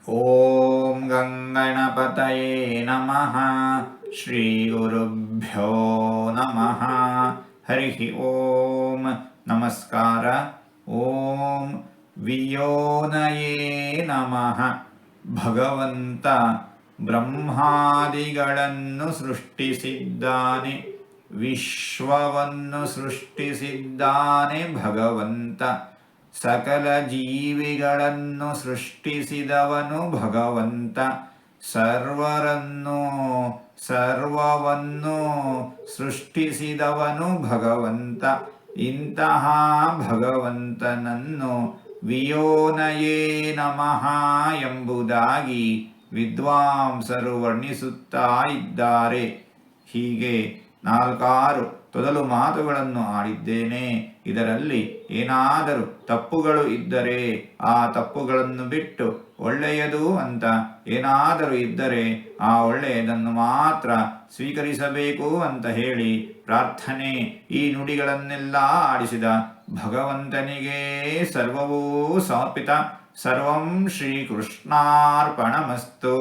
ಓಂ ಗಂಗಣಪತಯೇ ನಮಃ. ಶ್ರೀ ಗುರುಭ್ಯೋ ನಮಃ. ಹರಿ ಓಂ. ನಮಸ್ಕಾರ. ಓಂ ವಿಯೋನಯೇ ನಮಃ. ಭಗವಂತ ಬ್ರಹ್ಮಾದಿಗಳನ್ನು ಸೃಷ್ಟಿಸಿದ್ದಾನೆ, ವಿಶ್ವವನ್ನು ಸೃಷ್ಟಿಸಿದ್ದಾನೆ ಭಗವಂತ. ಸಕಲ ಜೀವಿಗಳನ್ನು ಸೃಷ್ಟಿಸಿದವನು ಭಗವಂತ. ಸರ್ವವನ್ನು ಸೃಷ್ಟಿಸಿದವನು ಭಗವಂತ. ಇಂತಹ ಭಗವಂತನನ್ನು ವಿಯೋನಯೇ ನಮಃ ಎಂಬುದಾಗಿ ವಿದ್ವಾಂಸರು ವರ್ಣಿಸುತ್ತಾ ಇದ್ದಾರೆ. ಹೀಗೆ 4 ತೊದಲು ಮಾತುಗಳನ್ನು ಆಡಿದ್ದೇನೆ. ಇದರಲ್ಲಿ ಏನಾದರೂ ತಪ್ಪುಗಳು ಇದ್ದರೆ ಆ ತಪ್ಪುಗಳನ್ನು ಬಿಟ್ಟು ಒಳ್ಳೆಯದು ಅಂತ ಏನಾದರೂ ಇದ್ದರೆ ಆ ಒಳ್ಳೆಯದನ್ನು ಮಾತ್ರ ಸ್ವೀಕರಿಸಬೇಕು ಅಂತ ಹೇಳಿ ಪ್ರಾರ್ಥನೆ. ಈ ನುಡಿಗಳನ್ನೆಲ್ಲ ಆಡಿಸಿದ ಭಗವಂತನಿಗೆ ಸರ್ವವೂ ಸಮರ್ಪಿತ. ಸರ್ವಂ ಶ್ರೀಕೃಷ್ಣಾರ್ಪಣಮಸ್ತು.